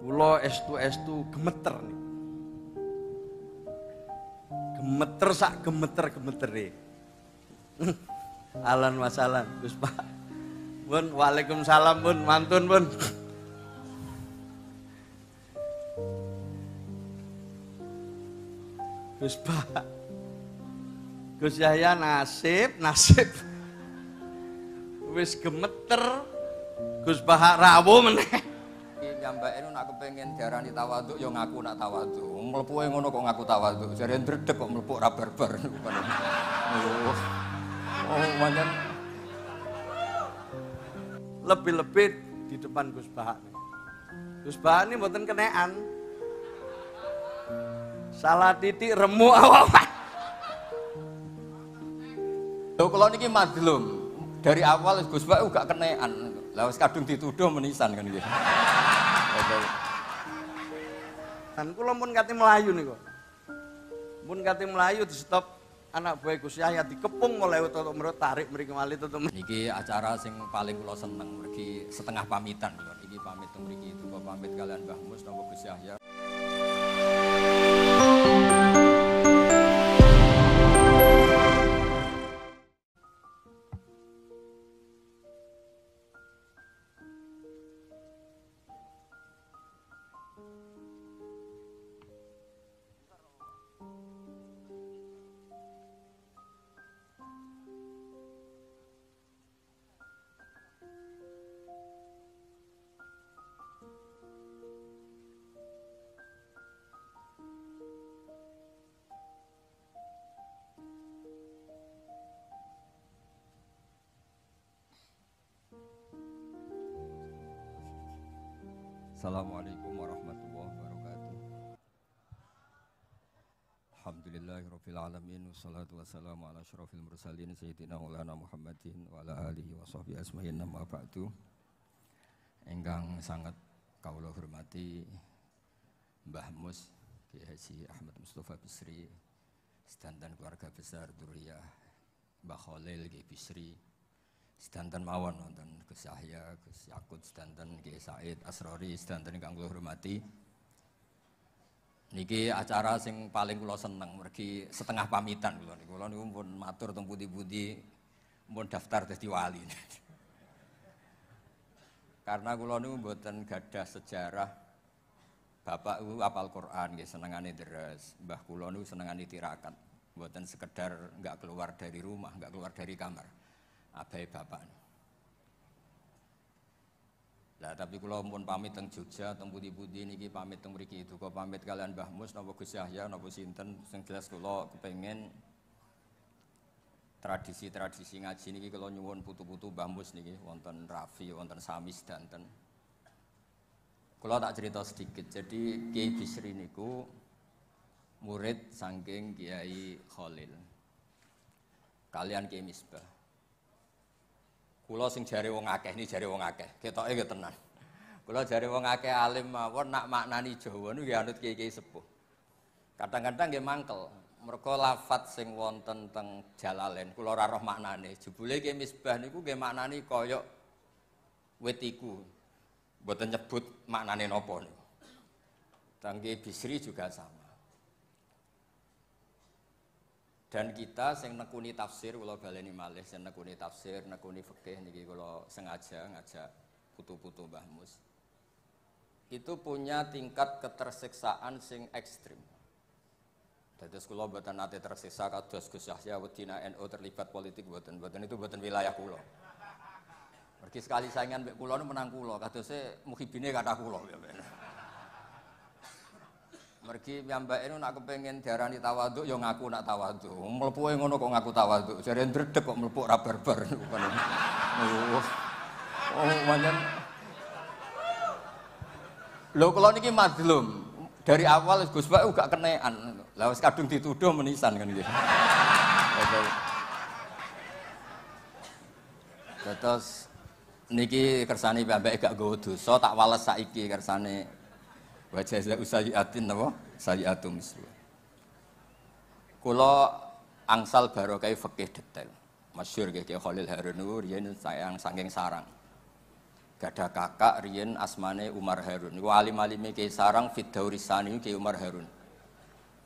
Kula estu gemeter nih. Gemeter sak gemeter-gemetere. Alan wasalan, Gus Pak. Pun, waalaikumsalam pun, mantun pun. Gus Pak. Gus Yahya nasib. Wis gemeter. Gus Bahak rawuh meneh. Nyambake nek kepengin diarani tawaduk ya ngaku nak tawaduk. Mlepuke ngono kok ngaku tawaduk. Jare ndredeg kok mlepuk ra barbar niku kan. Oh, manten Lebih-lebih di depan Gus Bahak. Gus Bahak ini mboten kenekan. Salah titik remuk awak. Lho kula niki madlum. Dari awal Gus Bahak gak kenekan. Lah wis kadung dituduh menisan kan nggih. Dan kula pun kate melayu niku. Pun kate melayu di stop anak buah Gus Yahya dikepung mulai untuk merut tarik mriki malih tutup. Niki acara sing paling kula seneng mergi setengah pamitan kula. Niki pamit teng mriki itu pamit kalian Mbah Mus napa Gus Yahya. Assalamualaikum warahmatullahi wabarakatuh. Alhamdulillahirabbil alamin wassalatu wassalamu ala asyrofil mursalin sayyidina Maulana Muhammadin wa ala alihi washabbihi ajmain amma ba'du. Ingkang sangat kawula hormati Mbah Mus Kiai Haji Ahmad Mustofa Bisri sedanten keluarga besar Duriyah Mbah Khalil Kiai Bisri sedanten mawon wonten Gus Yahya, Gus Yakut sedanten Kiai Said Asrori sedanten ingkang kula hormati. Niki acara sing paling kula seneng mergi setengah pamitan kula niku. Kula niku pun matur teng pundi-pundi pun daftar dadi wali. Karena kula niku mboten gadah sejarah bapak iku apal Quran nggih senengane deres. Mbah kula niku senengane tirakat. Mboten sekedar enggak keluar dari rumah, enggak keluar dari kamar. Abai bapak. Lah tapi kula pun pamit teng Jogja, teng pundi-pundi niki pamit teng mriki itu kok pamit kalian Mbah Mus napa Gus Yahya napa sinten sing jelas kula kepengin tradisi-tradisi ngaji niki kula nyuwun putu-putu Mbah Mus niki wonten Rafi, wonten Sami sedanten. Kula tak cerita sedikit. Jadi Kiai Bisri niku murid saking Kiai Khalil. Kalian Kiai Misbah. Kula sing jare wong akeh ni jare wong akeh, ketoke nggih tenan. Kula jare wong akeh alim mawon nak maknani Jawa niku nggih anut kiai-kiai sepuh. Kadang-kadang nggih mangkel, merga lafadz sing wonten teng Jalalain kula ora roh maknane. Jebule Kiai Misbah niku nggih maknani kaya wit iku. Mboten nyebut maknane napa niku. Teng Kiai Bisri juga sama. Dan kita sing nekuni tafsir kula baleni malih sing nekuni tafsir, nekuni fikih niki kula sengaja ngajak putu-putu Mbah Mus. Itu punya tingkat ketersiksaan sing ekstrim. Dados kula mboten nate tersiksa kados Gus Yahya wedina NU terlibat politik mboten itu mboten wilayah kula. Mergi sekali saingan mbek kula menang kula, kadose muhibine kathah kula. Mergi piyambake nak kepengin diarani tawaduk ya ngaku nak tawaduk. Mlepuke ngono kok ngaku tawaduk. Jare ndredeg kok mlepuk ra barbar niku kan. Oh, manten lho kula niki madlum. Dari awal Gus Pak gak kenekan. Lah wis kadung dituduh menisan kan nggih. Terus niki kersane piyambake gak nggawa dosa tak wales saiki kersane wajah usayiatin napa? Sayiatum mislu. Kula angsal barokah fikih detail. Masyhur nggih Kiai Khalil Harun niku riyen sayang saking sarang. Gada kakak riyen asmane Umar Harun. Niku alim-alime Kiai Sarang Fiddaurisani Kiai Umar Harun.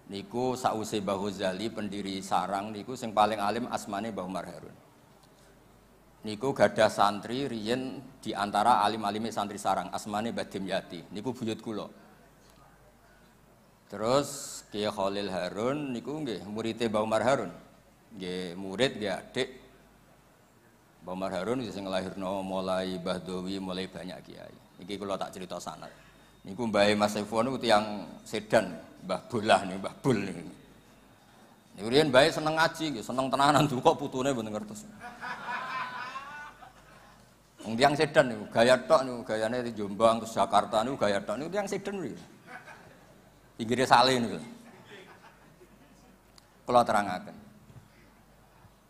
Niku sause Mbah Ghazali pendiri Sarang niku sing paling alim asmane Mbah Umar Harun. Niku gadah santri riyen di antara alim-alime santri Sarang asmane Mbah Dimyati. Niku buyut kula. Terus Kiai Khalil Harun niku nggih muridé Mbah Umar Harun. Nggih murid nggih adik Mbah Umar Harun sing nglahirno mulai Mbah Dowi mulai banyak kiai. Niki kula tak cerita sanad. Niku mbahe Mas Saiful niku tiyang Sedan, Mbah Bolah nih, Mbah Bul nih. Niku riyen mbahe seneng ngaji nggih, seneng tenanan kok putune mboten ngertos. Wong tiyang Sedan niku gaya tok niku gayane di Jombang ke Jakarta niku gaya tok niku tiyang Sedan niku. Pinggire sale niku. Kula terangaken.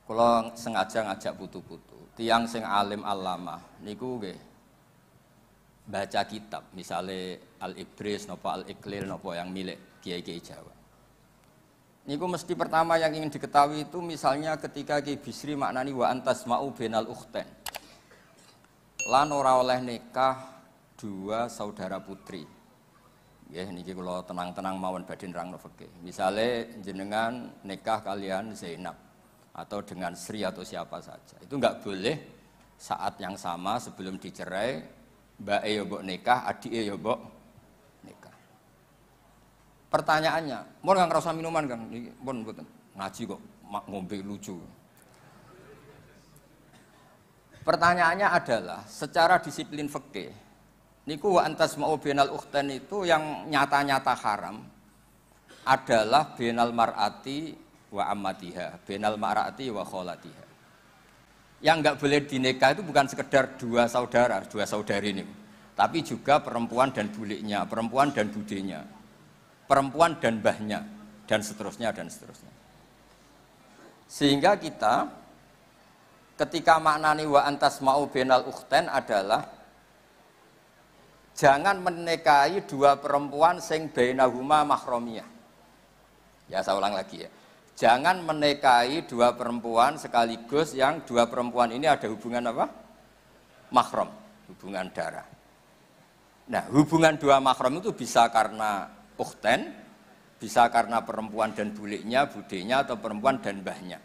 Kula sengaja ngajak putu-putu. Tiang sing alim alamah niku nggih baca kitab, misalnya Al-Ibris napa Al-Iqlil napa yang milik kiai-kiai Jawa. Niku mesti pertama yang ingin diketahui itu misalnya ketika Kiai Bisri maknani wa antasma'u bainal ukhtain. Lan ora oleh nikah dua saudara putri. Nggih niki kula tenang-tenang mawon badhe nerangno fikih. Misale jenengan nikah kalian Zainab atau dengan Sri atau siapa saja. Itu enggak boleh saat yang sama sebelum dicerai, mbake ya mbok nikah, adike ya mbok nikah. Pertanyaannya, mun nggak ngerasa minuman Kang, iki pun mboten ngaji kok ngombe lucu. Pertanyaannya adalah secara disiplin fikih, niku wa antasma'u bainal ukhtain itu yang nyata-nyata haram adalah bainal mar'ati wa ammatiha, bainal mar'ati wa kholatiha. Yang enggak boleh dinikah itu bukan sekedar dua saudara, dua saudari ini, tapi juga perempuan dan buliknya, perempuan dan budenya, perempuan dan mbahnya, dan seterusnya dan seterusnya. Sehingga kita ketika maknani wa antasma'u bainal ukhtain adalah jangan menikahi dua perempuan sing bainahuma mahramiyah. Ya saya ulang lagi ya. Jangan menikahi dua perempuan sekaligus yang dua perempuan ini ada hubungan apa? Mahram, hubungan darah. Nah, hubungan dua mahram itu bisa karena ukhtain, bisa karena perempuan dan buliknya, budenya, atau perempuan dan mbahnya.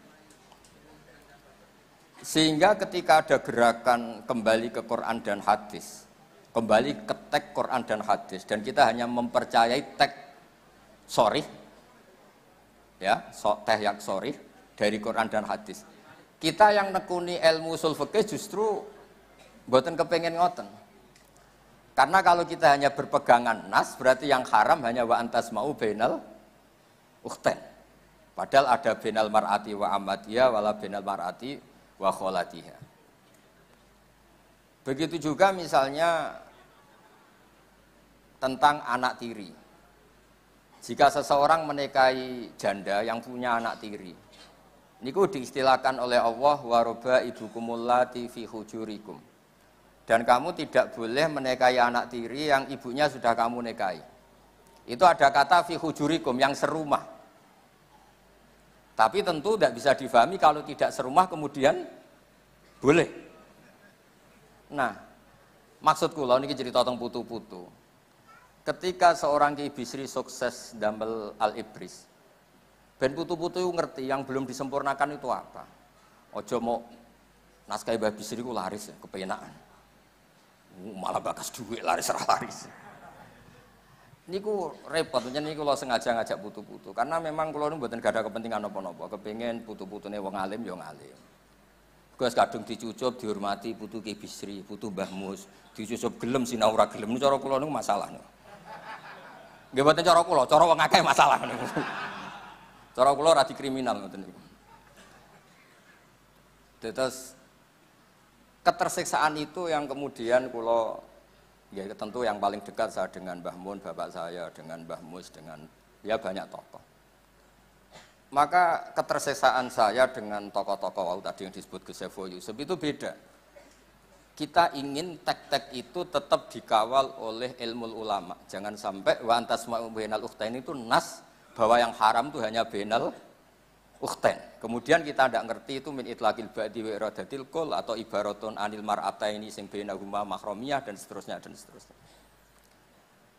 Sehingga ketika ada gerakan kembali ke Quran dan hadis, kembali ke teks Quran dan hadis, dan kita hanya mempercayai teks sharih, ya, teh yang sorry dari Quran dan hadis. Kita yang nekuni ilmu ushul fikih justru mboten kepengin ngoten. Karena kalau kita hanya berpegangan nas, berarti yang haram hanya wa antasma'u bainal ukhtain. Padahal ada bainal mar'ati wa ammatiha wala bainal mar'ati wa kholatiha. Begitu juga misalnya tentang anak tiri. Jika seseorang menikahi janda yang punya anak tiri, niku diistilahkan oleh Allah wa rabaibukumul lati fi hujurikum. Dan kamu tidak boleh menikahi anak tiri yang ibunya sudah kamu nikahi. Itu ada kata fi hujurikum yang serumah. Tapi tentu tidak bisa difahami kalau tidak serumah kemudian boleh. Nah, maksud kula niki cerita tentang putu-putu. Ketika seorang Kiai Bisri sukses damel Al-Ibris, ben putu-putu ngerti yang belum disempurnakan itu apa. Ojo mau naskah Mbah Bisri ku laris ya, kepenaan. Malah bakas duit laris. Niku repot, niku kula sengaja ngajak putu-putu karena memang kula nu mboten gada kepentingan napa-napa, kepengin putu-putune wong alim ya ngalim. Gus kadung dicucup dihormati putu Kiai Bisri, putu Mbah Mus, dicucup gelem sinau ora gelem niku cara kula niku masalah niku. Nggih mboten cara kula, cara wong akeh masalah niku. Cara kula ora dikriminal ngoten niku. Terus ketersiksaan itu yang kemudian kula ya tentu yang paling dekat saya dengan Mbah Mun, bapak saya, dengan Mbah Mus, dengan ya banyak tokoh. Maka ketersiksaan saya dengan tokoh-tokoh tadi yang disebut Gus Saiful Yusuf itu beda. Kita ingin tek-tek itu tetap dikawal oleh ilmu ulama. Jangan sampai wa antasma'u bainal ukhtain itu nas bahwa yang haram itu hanya bainal ukhten. Kemudian kita tidak ngerti itu min itlaqil ba'di wa iradatil qul atau ibaratun anil mar'ataini sing bainahuma mahramiyah dan seterusnya dan seterusnya.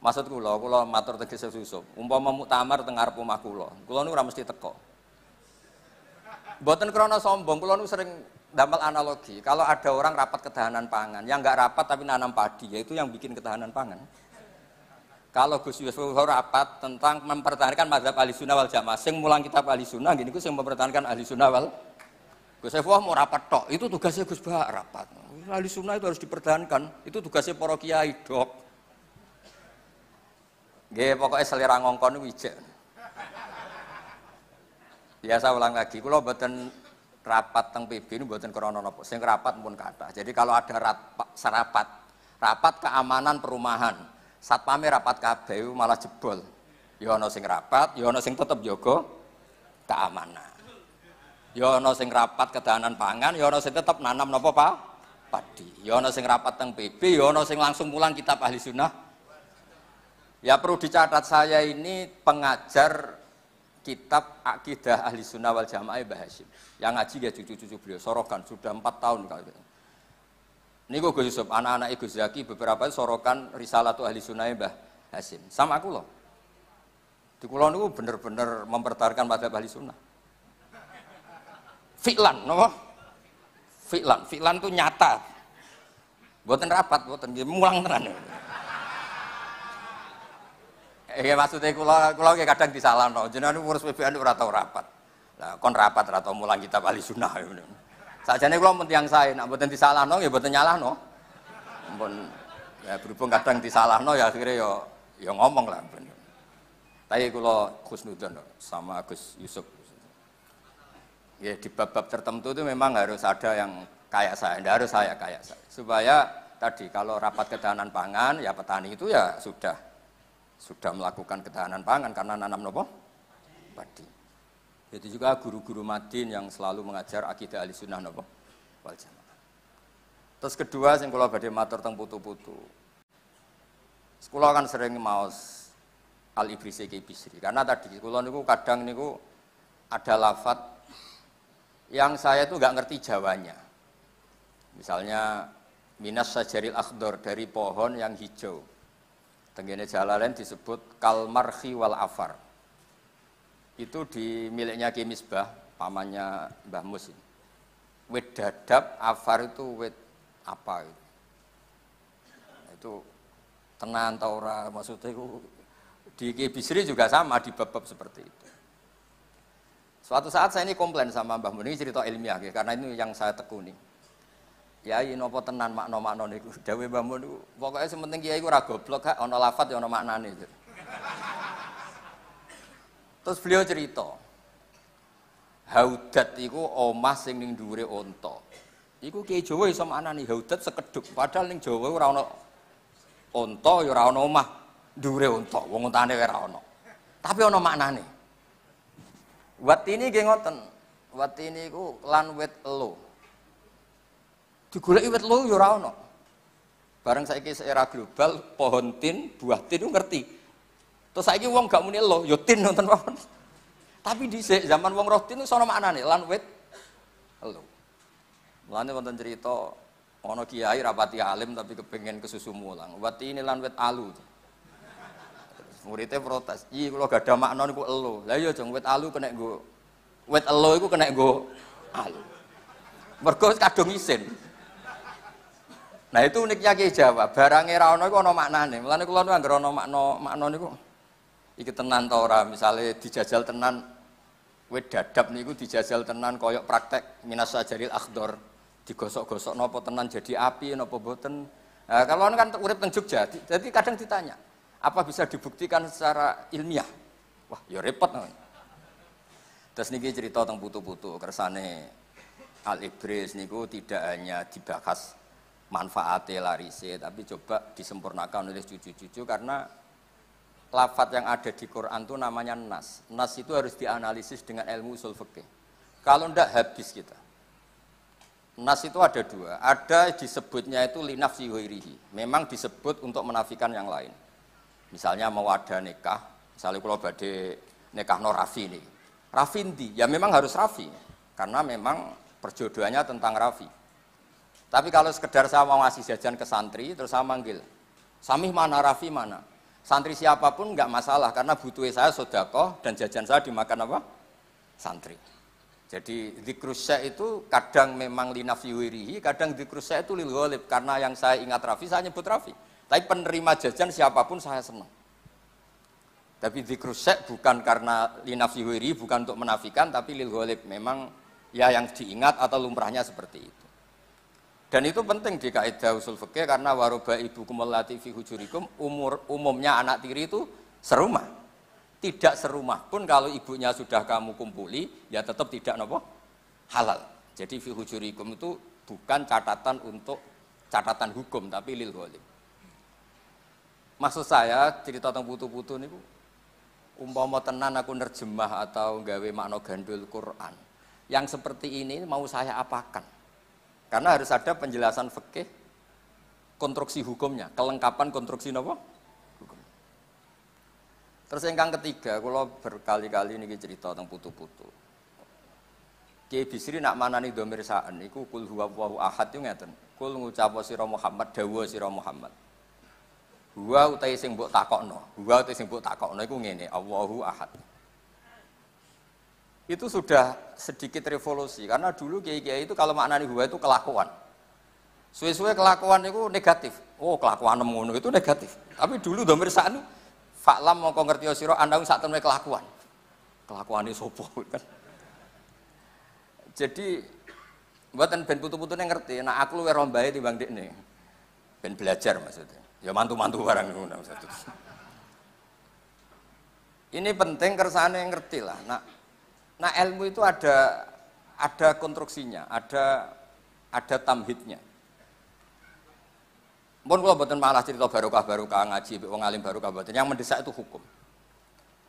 Maksud kula matur tegese susuk. Umpama muktamar teng ngarep omah kula niku ora mesti teko. Mboten krana sombong, kula niku sering damel analogi. Kalau ada orang rapat ketahanan pangan, yang enggak rapat tapi nanam padi, yaitu yang bikin ketahanan pangan. Kalau Gus Yusuf rapat tentang mempertahankan mazhab Ahlussunnah wal Jamaah, sing mulang kitab Ahlussunnah gini ku sing mempertahankan Ahlussunnah wal Gus Yusuf mau rapat tok, itu tugasnya Gus Bah rapat. Ahlussunnah itu harus dipertahankan, itu tugasnya para kiai dok. Nggih pokoke selera ngongkon niku ijek. Ya saya ulang lagi, kula mboten rapat teng PB niku mboten krana napa, sing rapat pun kathah. Jadi kalau ada rapat keamanan perumahan satpame rapat kabeh malah jebol. Ya ana sing rapat, ya ana sing tetep jaga keamanan. Ya ana sing rapat ketahanan pangan, ya ana sing tetep nanam napa padi. Ya ana sing rapat teng PB, ya ana sing langsung mulang kitab Ahlussunnah. Ya perlu dicatat saya ini pengajar kitab Aqidah Ahlussunnah wal Jamaah Mbah Hasyim. Yang ngaji ya cucu-cucu beliau sorokan sudah 4 tahun kalau gitu. Niku Gus Yusuf, anak-anak Gus Zaki beberapa sorokan Risalatu Ahlussunnah Mbah Hasyim. Sama aku loh. Di kula niku bener-bener mempertahankan mazhab Ahlussunnah. Fi'lan, napa? Fi'lan itu nyata. Mboten rapat, mboten mulang tenan. Maksudnya kula kadang disalahno. Jenengan ngurus PBN ora tau rapat. Lah kon rapat ora tau mulang kitab Ahlussunnah. Sakjane kula mun tiyang sae, nek mboten disalahno ya mboten nyalahno. Ampun ya berhubung kadang disalahno ya akhirnya ya ngomong lah. Tapi kula husnudzon sama Gus Yusuf. Ya di bab-bab tertentu itu memang harus ada yang kayak saya, tidak harus saya kayak saya. Supaya tadi kalau rapat ketahanan pangan ya petani itu ya sudah melakukan ketahanan pangan karena nanam nopo padi. Itu juga guru-guru Madin yang selalu mengajar akidah Ahlussunnah nopo wal Jamaah. Terus kedua sing kula badhe matur teng putu-putu. Kula kan sering maos Al-Ibrisi Ki Bisri karena tadi kula niku kadang niku ada lafadz yang saya itu enggak ngerti Jawanya. Misalnya minas sajaril akhdar dari pohon yang hijau. Tenggene Jalalain disebut kalmarhi wal afar. Itu di miliknya Ki Misbah, pamannya Mbah Mus. Wit dadap, afar itu wit apa itu? Itu tenan ta ora maksudnya itu di Ki Bisri juga sama di bab-bab seperti itu. Suatu saat saya ini komplain sama Mbah Mun, ini cerita ilmiah ya, karena ini yang saya tekuni. Kiai napa tenan makna-makna niku. Dawe Mbah Mun niku pokoke sementing kiai ku ora goblok gak ana lafadz ya ana maknane. Terus beliau cerita, haudat iku omah sing ning dhuwure unta. Iku kiai Jawa iso maknani haudat sekedhuk, padahal ning Jawa ora ana unta ya ora ana omah dhuwure unta, wong untane ora ana. Tapi ana maknane. Watini nggih ngoten. Watini iku lan wit elo. Digoleki wit elo ya ora ana. Bareng saiki era global pohon tin, buah tin itu ngerti. Terus saiki wong gak muni elo, ya tin nonton mawon. Tapi dhisik zaman wong roh tin iso ana maknane lan wit elo. Mulane wonten cerita ana kiai rapati alim tapi kepengin kesusu mulang. Watini lan wit alu. Muridnya protes, iya kalau gak ada makna niku elo. Lah iya jeng wit alu kena nggo wit elo iku kena nggo alu. Mergo kadung isin. Nah itu uniknya Ki Jawa, barange ra ono iku ana maknane. Mulane kula nu anggere ana makna niku iki tenan ta ora, misale dijajal tenan wit dadap niku dijajal tenan koyok praktek minas sajaril akhdar. Digosok-gosok napa tenan jadi api napa mboten. Nah, kalau kan urip teng Jogja, jadi kadang ditanya apa bisa dibuktikan secara ilmiah? Wah, ya repot. Terus niki cerita tentang putu-putu kersane Al-Ibris niku tidak hanya dibahas manfaatnya larise, tapi coba disempurnakan oleh cucu-cucu karena lafadz yang ada di Quran itu namanya nas. Nas itu harus dianalisis dengan ilmu usul fikih. Kalau ndak habis kita. Nas itu ada dua. Ada disebutnya itu linafsi ghairihi. Memang disebut untuk menafikan yang lain. Misalnya mau ada nikah, misalnya kalau badhe nikah Rafi nih. Rafi ndi? Ya memang harus Rafi, karena memang perjodohannya tentang Rafi. Tapi kalau sekedar saya mau ngasih jajan ke santri, terus saya manggil, Samih mana, Rafi mana? Santri siapapun nggak masalah, karena butuh saya sodakoh dan jajan saya dimakan apa? Santri. Jadi dzikrus syekh itu kadang memang linafsi wirihi, kadang dzikrus syekh itu lil ghalib, karena yang saya ingat Rafi, saya nyebut Rafi. Tapi penerima jajan siapapun saya senang. Tapi dzikrus syekh bukan karena linafsi wiri, bukan untuk menafikan, tapi lil ghalib, memang ya yang diingat atau lumrahnya seperti itu. Dan itu penting di kaidah usul fikih, karena waroba ibukum allati fi hujurikum, umumnya anak tiri itu serumah. Tidak serumah pun kalau ibunya sudah kamu kumpuli, ya tetap tidak nopo halal. Jadi fi hujurikum itu bukan catatan untuk catatan hukum, tapi lil ghalib. Maksud saya cerita tentang putu-putu niku umpama tenan aku nerjemah atau gawe makna gandul Quran. Yang seperti ini mau saya apakan? Karena harus ada penjelasan fikih konstruksi hukumnya, kelengkapan konstruksi napa? Hukum. Terus yang ketiga, kalau berkali-kali niki cerita tentang putu-putu. Kiai Bisri nak manani dhamir sa'an niku kul huwallahu ahad yo ngeten. Kul ngucap sira Muhammad, dawuh sira Muhammad. Huwa utai sing mbok takokno. Huwa utai sing mbok takokno iku ngene, Allahu ahad. Itu sudah sedikit revolusi, karena dulu kiai-kiai itu kalau maknani huwa itu kelakuan. Suwe-suwe kelakuan itu negatif. Oh, kelakuan ngono itu negatif. Tapi dulu dhamir sa'an fa'lam mongko ngerti sira andang sak temene kelakuan. Kelakuane sapa kan. Jadi mboten ben putu-putune ngerti, nek aku luwih rombahe timbang dekne. Ben belajar maksudnya. Ya mantu-mantu barang ngono maksudnya. Ini penting kersane ngerti lah. Nah ilmu itu ada konstruksinya, ada tamhidnya. Mun kula mboten malah cerita barokah ngaji wong alim barokah mboten. Yang mendesak itu hukum.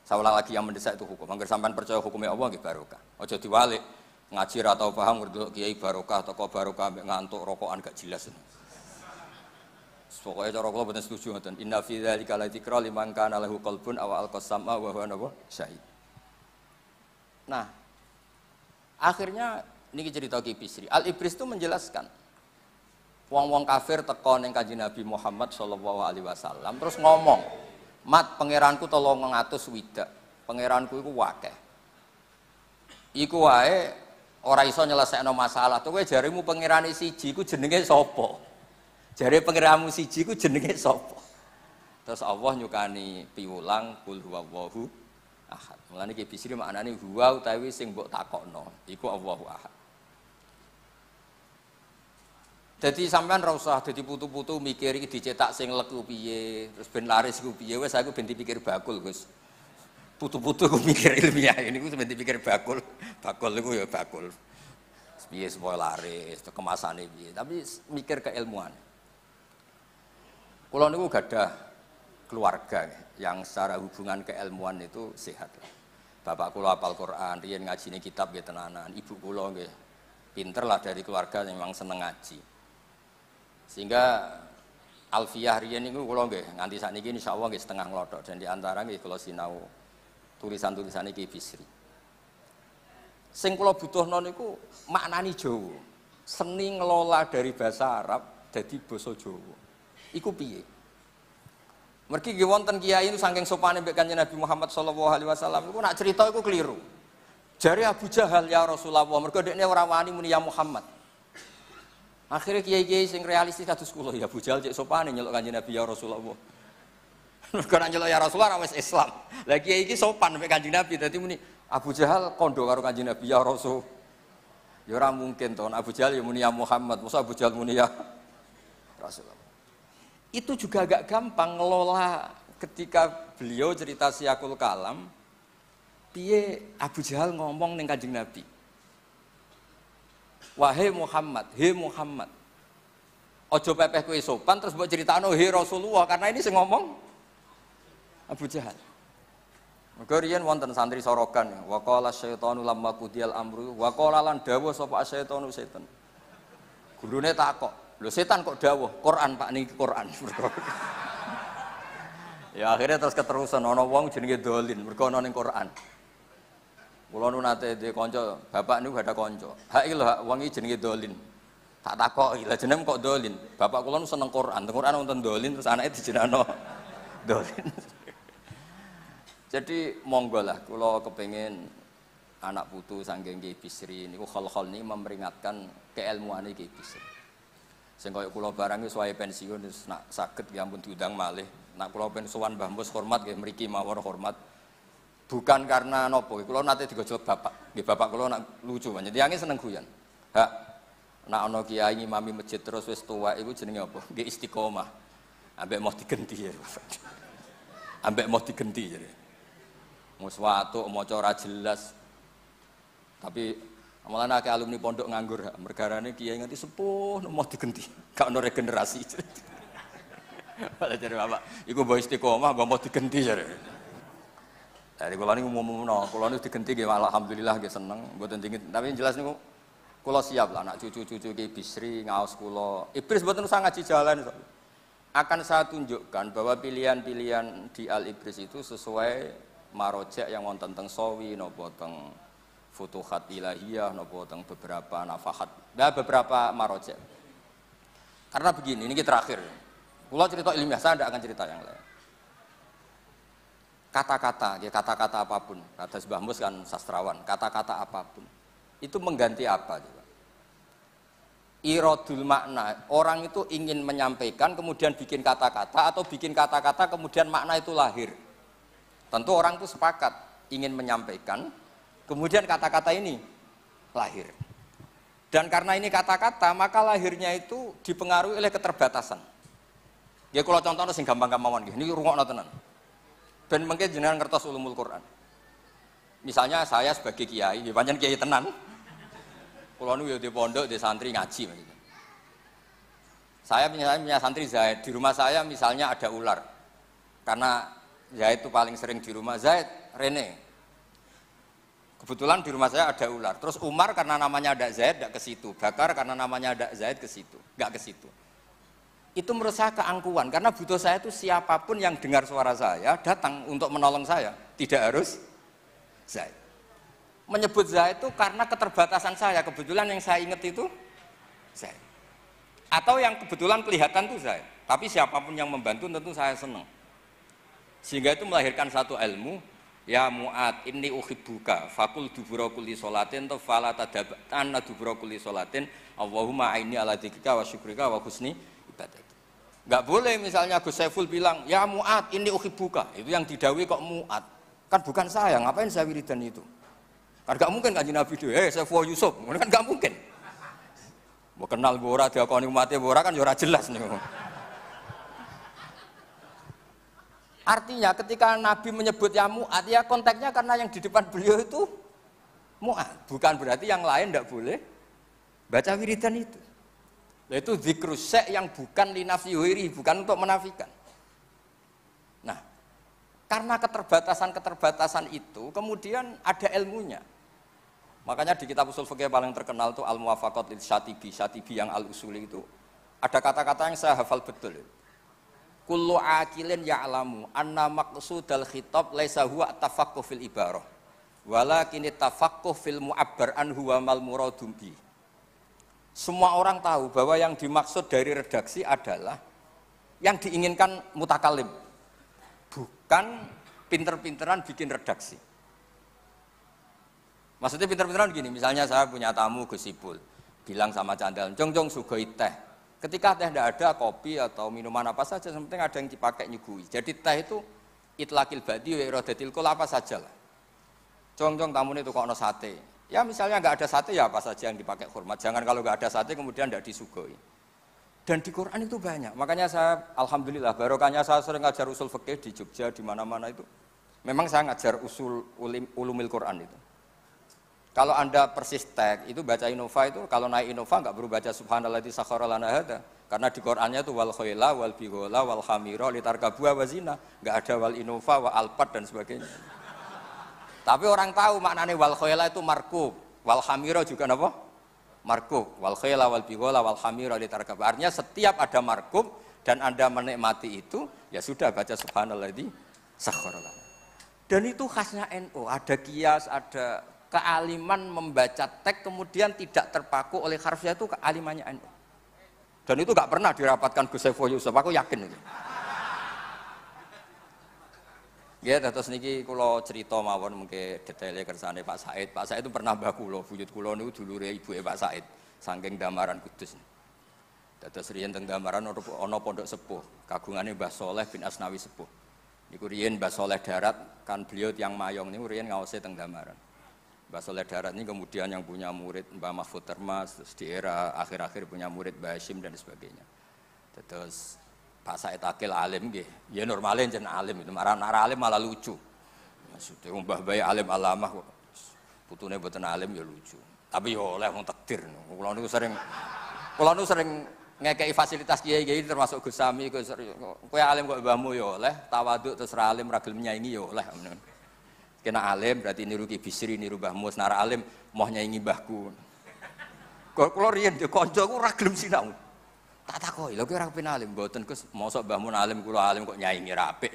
Salah lagi yang mendesak itu hukum. Angger sampean percaya hukumnya Allah nggih barokah. Aja diwalik ngaji ra tau paham ngerti kiai barokah teko barokah ngantuk rokokan gak jelas. Pokoknya cara kula mboten setuju ngoten. Inna fi dzalika la dzikra liman kana lahu qalbun aw alqasama wa huwa syahid. Nah, akhirnya niki cerita Ki Bisri. Al-Ibris itu menjelaskan wong-wong kafir teko ning Kanjeng Nabi Muhammad sallallahu alaihi wasallam terus ngomong, "Mat, pangeranku 300 widak. Pangeranku iku akeh. Iku wae ora iso nyelesekno masalah. Kowe jarimu pangerane siji iku jenenge sapa?" Jare pangeranmu siji ku jenenge sapa? Terus Allah nyukani piwulang kul huwallahu ahad. Mulane Ki Bisri maknane huwa utawi sing mbok takokno iku Allahu ahad. Dadi sampean ra usah dadi putu-putu mikir iki dicetak sing leku piye, terus ben laris ku piye, wis aku ben dipikir bakul, Gus. Putu-putu ku mikir ilmiah ini ku ben dipikir bakul. Bakul iku ya bakul. Piye supaya laris, kemasane piye, tapi mikir keilmuan. Kula niku gadah keluarga yang secara hubungan keilmuan itu sehat. Bapak kula hafal Quran, riyen ngajine kitab nggih tenanan. Ibu kula nggih pinter lah dari keluarga yang memang seneng ngaji. Sehingga alfiyah riyen niku kula nggih nganti sakniki insyaallah nggih setengah nglothok dan di antara nggih kula sinau tulisan-tulisane Ki Bisri. Sing kula butuhno niku maknani Jawa. Seni ngelola dari bahasa Arab dadi basa Jawa. Iku piye? Mergi nggih wonten kiai itu saking sopane mbek Kanjeng Nabi Muhammad sallallahu alaihi wasallam iku nak cerita iku keliru. Jare Abu Jahal ya Rasulullah, mergo dekne ora wani muni ya Muhammad. Akhirnya kiai-kiai sing realistis kados kula ya Abu Jahal cek sopane nyeluk Kanjeng Nabi ya Rasulullah. Mergo nak nyeluk ya Rasulullah wis Islam. Lah kiai iki sopan mbek Kanjeng Nabi dadi muni Abu Jahal kondo karo Kanjeng Nabi ya Rasul. Ya ora mungkin to Abu Jahal ya muni ya Muhammad, mosok Abu Jahal muni ya Rasulullah. Itu juga agak gampang ngelola ketika beliau cerita Syiakul Kalam piye Abu Jahal ngomong ning Kanjeng Nabi. Wahai Muhammad, he Muhammad. Ojo pepeh kowe sopan terus mbok critakno he Rasulullah karena ini sing ngomong Abu Jahal. Mergo riyen wonten santri sorogan wa qala syaitanu lamma qudiyal amru wa qala lan dawuh sapa syaitanu setan. Gurune takok, lho setan kok dawuh? Quran Pak niki Quran. Ya akhirnya terus keterusan ana wong jenenge dolin mergo ana ning Quran. Kula nu nate dhe kanca, bapak niku gak ada kanca. Hak iki lho, hak wong iki jenenge Dolin. Tak takoki, lha jeneng kok Dolin. Bapak kula nu seneng Quran. Quran wonten Dolin terus anake dijenengno Dolin. Jadi monggo lah kula kepengin anak putu saking Ki Bisri niku hal-hal ini memperingatkan keilmuane Ki Bisri. Sing kaya kula barang wis wae pensiun wis nak saged ya ampun diundang malih. Nak kula pengen sowan Mbah Mus hormat nggih mriki mawon hormat. Bukan karena nopo, kula nate digojlok bapak. Nggih bapak kula nak lucu banget. Tiange seneng guyon. Hak nak ana kiai ngimami masjid terus wis tuwek iku jenenge apa? Nggih istiqomah. Ambek mau digenti ya. Ambek mau digenti jadi. Mus watuk maca ora jelas. Tapi malah akeh alumni pondok nganggur, mergarane kiai nganti sepuh mau digenti. Gak ono regenerasi. Malah jadi bapak, iku mbok istiqomah mbok mau digenti jadi. Dari kula niku umumno, kula niku digenti nggih alhamdulillah nggih seneng, mboten dingin. Tapi jelas niku kula siap lah anak cucu-cucu Ki Bisri ngaos kula. Ibris mboten usah ngaji jalan. Akan saya tunjukkan bahwa pilihan-pilihan di Al Ibris itu sesuai marojek yang wonten teng Sawi napa teng Futuhat Ilahiyah napa teng beberapa nafahat. Nah, beberapa marojek. Karena begini, ini terakhir. Kula cerita ilmiah, saya tidak akan cerita yang lain. Kata-kata, ya kata-kata apapun, kata Mbah Mus kan sastrawan, kata-kata apapun itu mengganti apa juga? Iradul makna, orang itu ingin menyampaikan kemudian bikin kata-kata atau bikin kata-kata kemudian makna itu lahir. Tentu orang itu sepakat ingin menyampaikan kemudian kata-kata ini lahir. Dan karena ini kata-kata maka lahirnya itu dipengaruhi oleh keterbatasan. Ya kalau contohnya sing gampang-gampang nggih, ini rungokno tenan. Ben mengke jenengan ngertos ulumul Quran. Misalnya saya sebagai kiai, ya pancen kiai tenan. Kula nu ya di pondok, di santri ngaji maksudnya. Saya punya santri Zaid, di rumah saya misalnya ada ular. Karena Zaid itu paling sering di rumah, Zaid, Rene. Kebetulan di rumah saya ada ular. Terus Umar karena namanya ada Zaid enggak ke situ, Bakar karena namanya ada Zaid ke situ, enggak ke situ. Itu menurut saya keangkuhan, karena butuh saya itu siapapun yang dengar suara saya datang untuk menolong saya, tidak harus Zaid. Menyebut Zaid itu karena keterbatasan saya, kebetulan yang saya ingat itu Zaid. Atau yang kebetulan kelihatan itu Zaid, tapi siapapun yang membantu tentu saya senang. Sehingga itu melahirkan satu ilmu, ya Mu'ad, inni uhibbuka, fakul dubura kulli sholatin, atau fala tadab'anna dubura kulli sholatin, Allahumma aini ala dzikrika wa syukrika wa husni ibadah. Enggak boleh misalnya Gus Saiful bilang, ya Mu'ad, ini uhibbuka. Itu yang didawi kok Mu'ad. Kan bukan saya, ngapain saya wiridan itu? Kan enggak mungkin Kanjeng Nabi itu, Saiful Yusuf. Kan enggak mungkin. Mau kenal bora, diakoni umatnya bora kan ya ora jelas nih. Artinya ketika Nabi menyebut ya Mu'ad, ya konteksnya karena yang di depan beliau itu Mu'ad. Bukan berarti yang lain enggak boleh baca wiridan itu. Yaitu dzikrus syai' yang bukan linafsihi, bukan untuk menafikan. Nah, karena keterbatasan-keterbatasan itu kemudian ada ilmunya. Makanya di kitab usul fikih paling terkenal itu Al-Muwafaqat lil Syatibi yang Al-Usuli itu ada kata-kata yang saya hafal betul. Kullu aqilin ya'lamu anna maqsudal khitab laisa huwa tafaqquh fil ibarah walakin tafaqquh fil mu'abbar anhu wa mal muradum bi. Semua orang tahu bahwa yang dimaksud dari redaksi adalah yang diinginkan mutakalim, bukan pinter-pinteran bikin redaksi. Maksudnya pinter-pinteran gini, misalnya saya punya tamu Gus Ipul, bilang sama Candal, jong sugoi teh. Ketika teh tidak ada, kopi atau minuman apa saja, yang penting ada yang dipakai nyugui. Jadi teh itu itlaqil badi wa iradatil kul apa saja lah. Jong tamunya itu kok ono sate. Ya misalnya nggak ada sate ya apa saja yang dipakai hormat. Jangan kalau nggak ada sate kemudian tidak disugoi. Dan di Quran itu banyak. Makanya saya alhamdulillah barokahnya saya sering ngajar usul fikih di Jogja di mana-mana itu. Memang saya ngajar usul ulumil Quran itu. Kalau Anda persis tag itu baca Innova itu kalau naik Innova nggak perlu baca subhanalladzi sakhkhara lana hadza. Karena di Qurannya itu wal khaila wal bighala wal hamira litarkabuha wa zina. Enggak ada wal Innova wa alpat dan sebagainya. Tapi orang tahu maknanya wal khayla itu markub, wal hamira juga apa? Markub, wal khayla wal bighala wal hamira litarkab. Artinya setiap ada markub dan Anda menikmati itu, ya sudah baca subhanalladzi sakhkhara lana. Dan itu khasnya NU, ada kias, ada kealiman membaca teks kemudian tidak terpaku oleh harfiah itu kealimannya NU. Dan itu gak pernah dirapatkan Gus Saiful Yusuf, aku yakin itu. Ya, terus niki kula cerita mawon mungkin detailnya kersane Pak Said. Pak Said itu pernah mbah kula, buyut kula niku dulure ibuke Pak Said, saking Damaran Kudus. Dados riyen teng Damaran ana pondok sepuh, kagungane Mbah Soleh bin Asnawi sepuh. Niku riyen Mbah Soleh Darat, kan beliau tiyang Mayong niku riyen ngawase teng Damaran. Mbah Soleh Darat ini kemudian yang punya murid Mbah Mahfud Termas, terus di era akhir-akhir punya murid Mbah Hashim dan sebagainya. Terus Pak Said Akil alim nggih. Ya normale jeneng alim itu. Marah alim malah lucu. Maksudnya Mbah Bayi alim alamah kok. Putune mboten alim ya lucu. Tapi ya oleh wong takdir. Kula niku sering ngekeki fasilitas kiai-kiai termasuk Gus Sami kowe alim kok mbahmu ya oleh, tawaduk terus ra alim ra gelem nyaingi ya oleh. Kena alim berarti niru Ki Bisri, niru Mbah Mus, nara alim moh nyaingi mbahku. Kula riyen kancaku ra gelem sinau. Tak takoki, lha kowe ora kepen alim mboten Gus, mosok mbahmu alim kula alim kok nyaingi ra apik.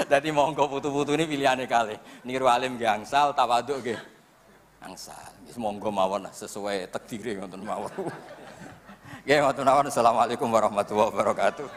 Dadi monggo putu-putu ini pilihane kalih. Niru alim nggih angsal, tawaduk nggih angsal. Wis monggo mawon sesuai takdire ngoten mawon. Nggih ngoten mawon. Assalamualaikum warahmatullahi wabarakatuh.